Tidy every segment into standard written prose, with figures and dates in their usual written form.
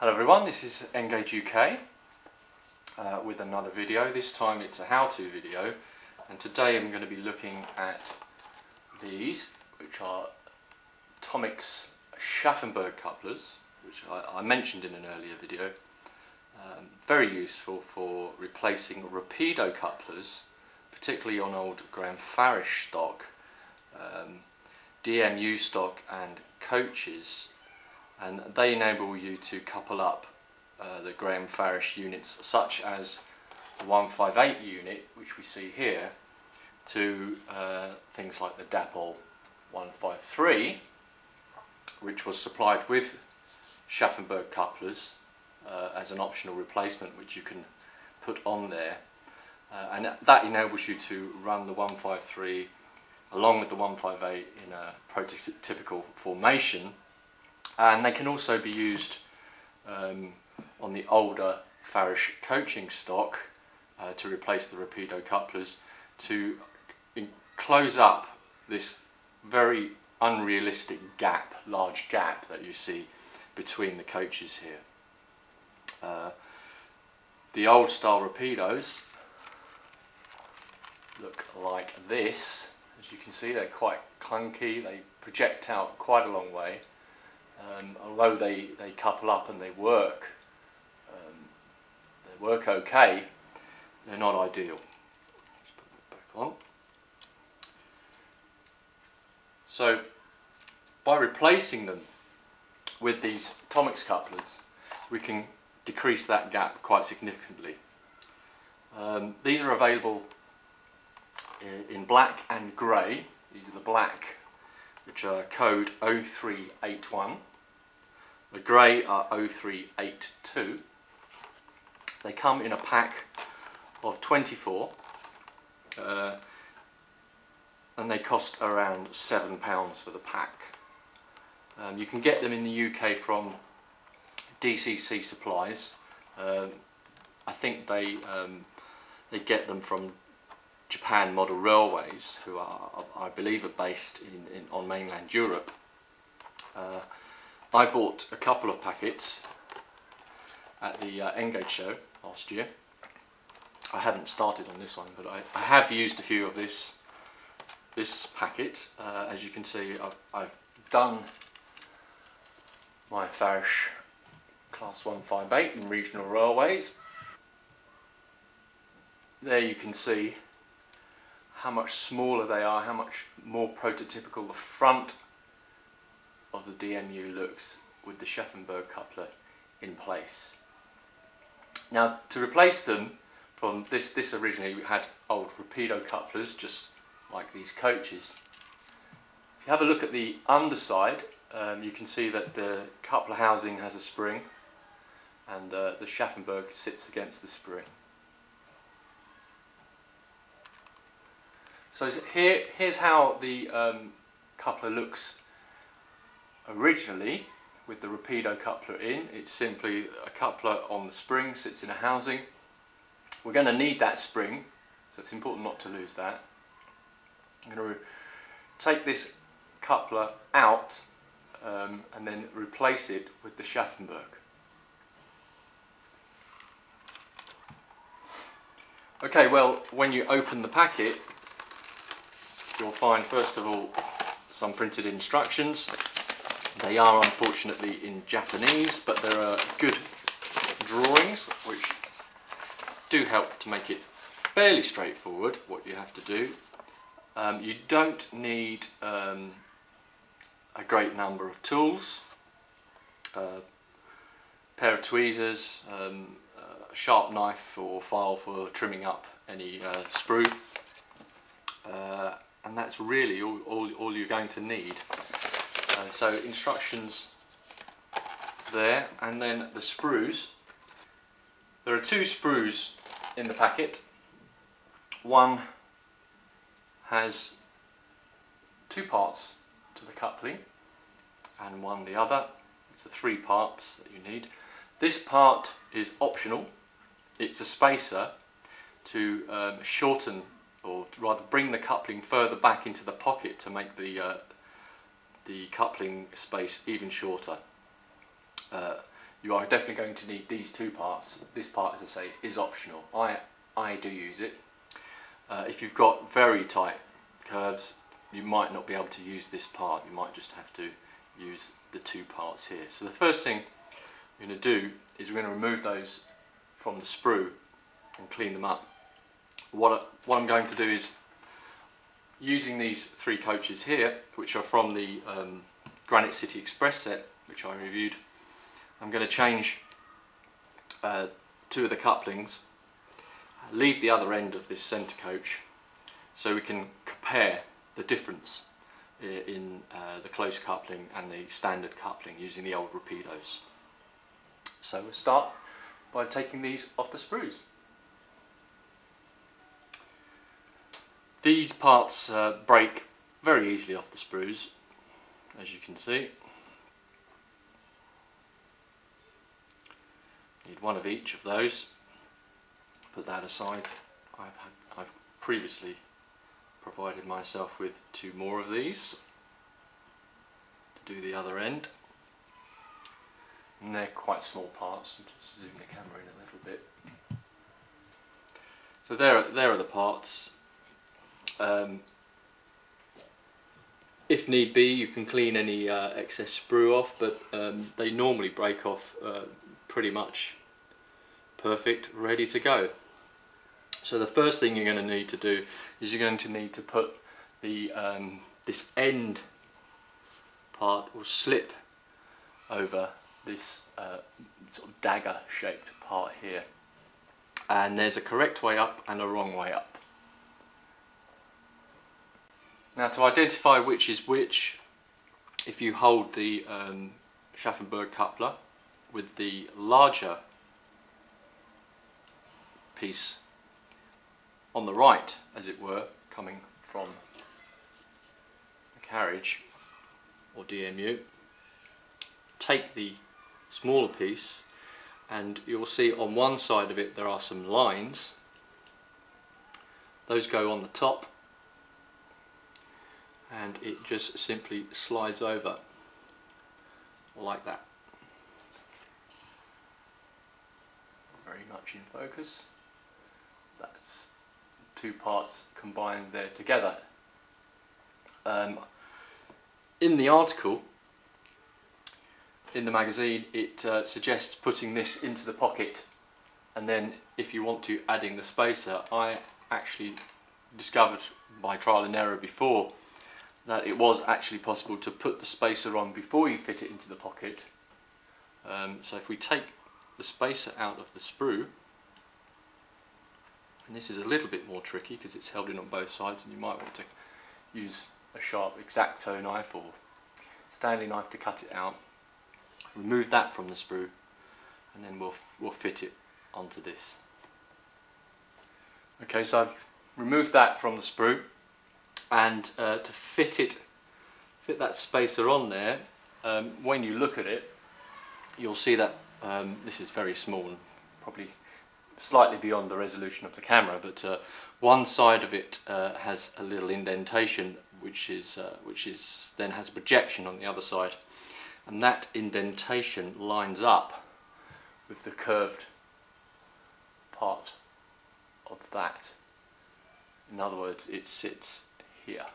Hello everyone, this is Engage UK with another video. This time it's a how-to video, and today I'm going to be looking at these, which are Tomix Scharfenberg couplers, which I mentioned in an earlier video. Very useful for replacing rapido couplers, particularly on old Graham Farish stock, DMU stock and coaches. And they enable you to couple up the Graham Farish units, such as the 158 unit, which we see here, to things like the Dapol 153, which was supplied with Scharfenberg couplers as an optional replacement, which you can put on there, and that enables you to run the 153 along with the 158 in a prototypical formation. And they can also be used on the older Farish coaching stock to replace the rapido couplers, to close up this very unrealistic gap, large gap that you see between the coaches here. The old style rapidos look like this. As you can see, they're quite clunky, they project out quite a long way. Although they couple up and they work okay, they're not ideal. Let's put that back on. So by replacing them with these Tomix couplers, we can decrease that gap quite significantly. These are available in black and grey. These are the black, which are code 0381. The grey are 0382. They come in a pack of 24 and they cost around £7 for the pack. You can get them in the UK from DCC Supplies. I think they get them from Japan Model Railways, who are, I believe, are based on mainland Europe. I bought a couple of packets at the Engage show last year. I haven't started on this one, but I have used a few of this packet. As you can see, I've done my Farish Class 158 in regional railways. There you can see how much smaller they are, how much more prototypical the front of the DMU looks with the Scharfenberg coupler in place. Now, to replace them from this originally had old rapido couplers, just like these coaches. If you have a look at the underside, you can see that the coupler housing has a spring, and the Scharfenberg sits against the spring. So here's how the coupler looks originally with the rapido coupler in. It's simply a coupler on the spring, sits in a housing. We're going to need that spring, so it's important not to lose that. I'm going to take this coupler out and then replace it with the Scharfenberg. Okay, well, when you open the packet, you'll find first of all some printed instructions. They are unfortunately in Japanese, but there are good drawings which do help to make it fairly straightforward what you have to do. You don't need a great number of tools. A pair of tweezers, a sharp knife or file for trimming up any sprue. And that's really all you're going to need. So instructions there, and then the sprues. There are two sprues in the packet. One has two parts to the coupling and one the other. It's the three parts that you need. This part is optional. It's a spacer to shorten, or rather bring the coupling further back into the pocket to make the coupling space even shorter. you are definitely going to need these two parts. This part, as I say, is optional. I do use it. If you've got very tight curves, you might not be able to use this part. You might just have to use the two parts here. So the first thing we're going to do is we're going to remove those from the sprue and clean them up. What I'm going to do is, using these three coaches here, which are from the Granite City Express set, which I reviewed, I'm going to change two of the couplings, leave the other end of this centre coach, so we can compare the difference in the close coupling and the standard coupling using the old rapidos. So we'll start by taking these off the sprues. These parts break very easily off the sprues, as you can see. Need one of each of those. Put that aside. I've previously provided myself with two more of these to do the other end. And they're quite small parts. I'll just zoom the camera in a little bit. So there are the parts. If need be, you can clean any excess sprue off, but they normally break off pretty much perfect, ready to go. So the first thing you're going to need to do is you're going to need to put the this end part will slip over this sort of dagger shaped part here, and there's a correct way up and a wrong way up. Now, to identify which is which, if you hold the Scharfenberg coupler with the larger piece on the right, as it were, coming from the carriage or DMU, take the smaller piece, and you'll see on one side of it there are some lines. Those go on the top, and it just simply slides over like that. Very much in focus. That's two parts combined there together. In the article, in the magazine, it suggests putting this into the pocket, and then if you want to, adding the spacer. I actually discovered by trial and error before that it was actually possible to put the spacer on before you fit it into the pocket. So if we take the spacer out of the sprue, and this is a little bit more tricky because it's held in on both sides, and you might want to use a sharp X-Acto knife or Stanley knife to cut it out. Remove that from the sprue, and then we'll fit it onto this. Okay, so I've removed that from the sprue, and to fit that spacer on there, when you look at it, you'll see that this is very small and probably slightly beyond the resolution of the camera, but one side of it has a little indentation, which then has a projection on the other side, and that indentation lines up with the curved part of that. In other words, it sits here.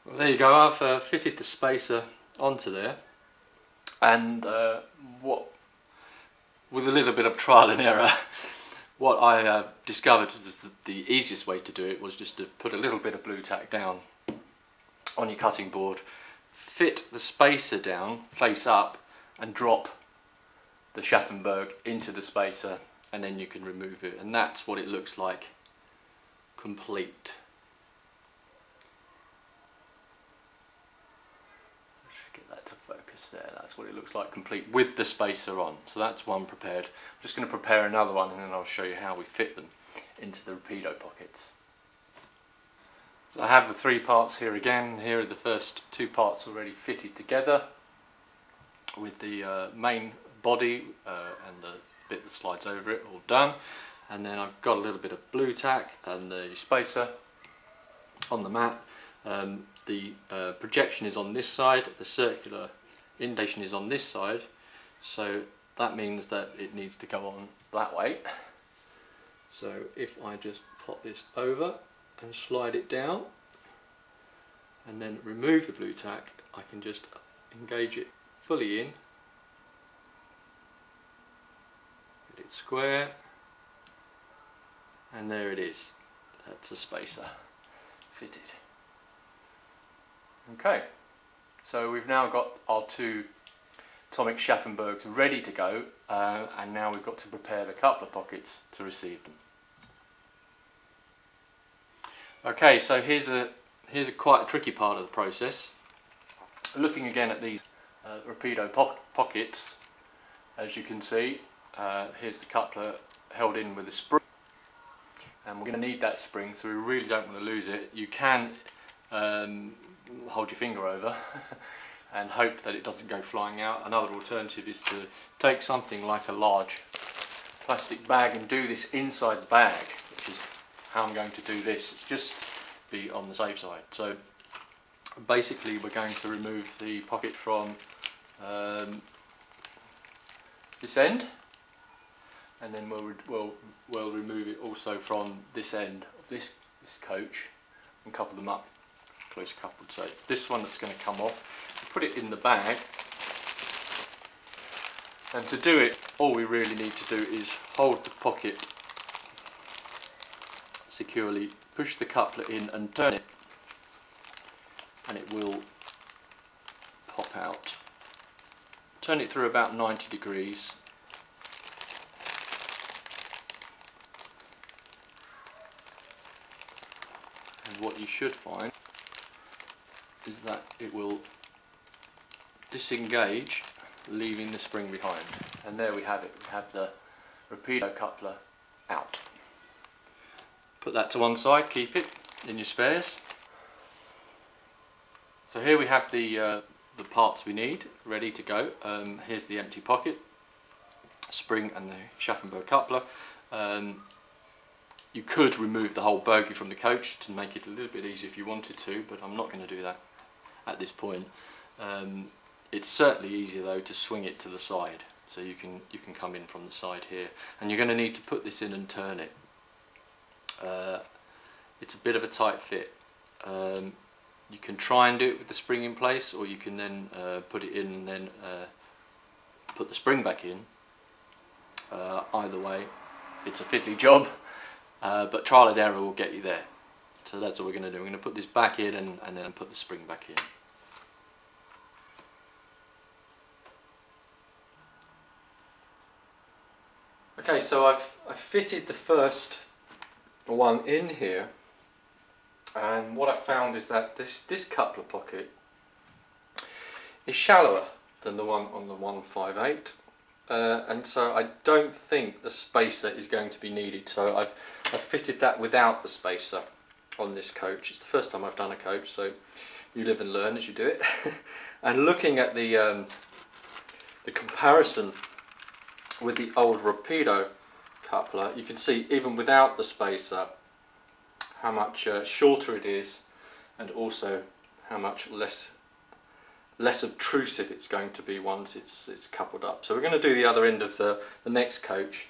Well, there you go. I've fitted the spacer onto there, and with a little bit of trial and error, what I discovered was the easiest way to do it was just to put a little bit of blue tack down on your cutting board, fit the spacer down face up, and drop the Scharfenberg into the spacer, and then you can remove it, and that's what it looks like complete. Get that to focus there. That's what it looks like complete with the spacer on. So that's one prepared. I'm just going to prepare another one, and then I'll show you how we fit them into the rapido pockets. So I have the three parts here again. Here are the first two parts already fitted together with the main body and the bit that slides over it all done, and then I've got a little bit of blue tack and the spacer on the mat. The projection is on this side, the circular indentation is on this side, so that means that it needs to go on that way. So if I just pop this over and slide it down and then remove the blue tack, I can just engage it fully in, get it square, and there it is. That's a spacer fitted. Okay, so we've now got our two Tomix Scharfenbergs ready to go, and now we've got to prepare the coupler pockets to receive them. Okay, so here's a quite a tricky part of the process. Looking again at these rapido pockets, as you can see, here's the coupler held in with a spring, and we're going to need that spring, so we really don't want to lose it. You can hold your finger over and hope that it doesn't go flying out. Another alternative is to take something like a large plastic bag and do this inside the bag, which is how I'm going to do this. It's just be on the safe side. So basically we're going to remove the pocket from this end, and then we'll remove it also from this end of this coach and couple them up close coupled. So it's this one that's going to come off. Put it in the bag, and to do it all we really need to do is hold the pocket securely, push the coupler in and turn it, and it will pop out. Turn it through about 90 degrees. And what you should find is that it will disengage, leaving the spring behind. And there we have it. We have the rapido coupler out. Put that to one side, keep it in your spares. So here we have the parts we need ready to go. Here's the empty pocket, spring and the Scharfenberg coupler. You could remove the whole bogie from the coach to make it a little bit easier if you wanted to, but I'm not going to do that at this point. It's certainly easier though to swing it to the side, so you can come in from the side here, and you're going to need to put this in and turn it. It's a bit of a tight fit. You can try and do it with the spring in place, or you can then put it in and then put the spring back in. Either way, it's a fiddly job, but trial and error will get you there. So that's what we're going to do. We're going to put this back in and then put the spring back in. Okay, so I've fitted the first one in here, and what I found is that this coupler pocket is shallower than the one on the 158, and so I don't think the spacer is going to be needed. So I've fitted that without the spacer on this coach. It's the first time I've done a coach, so you live and learn as you do it. And looking at the comparison with the old rapido coupler, you can see even without the spacer how much shorter it is, and also how much less obtrusive it's going to be once it's coupled up. So we're going to do the other end of the next coach,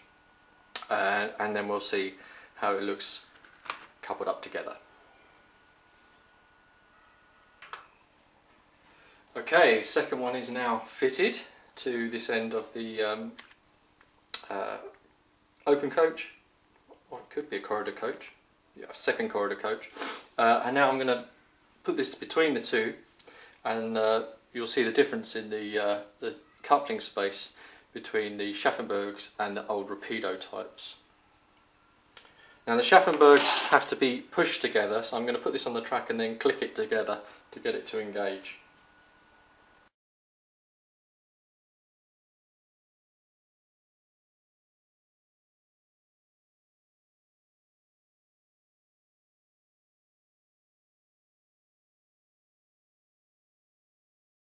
and then we'll see how it looks coupled up together. Okay, second one is now fitted to this end of the open coach, or it could be a corridor coach, yeah, second corridor coach, and now I'm going to put this between the two, and you'll see the difference in the coupling space between the Scharfenbergs and the old rapido types. Now the Scharfenbergs have to be pushed together, so I'm going to put this on the track and then click it together to get it to engage.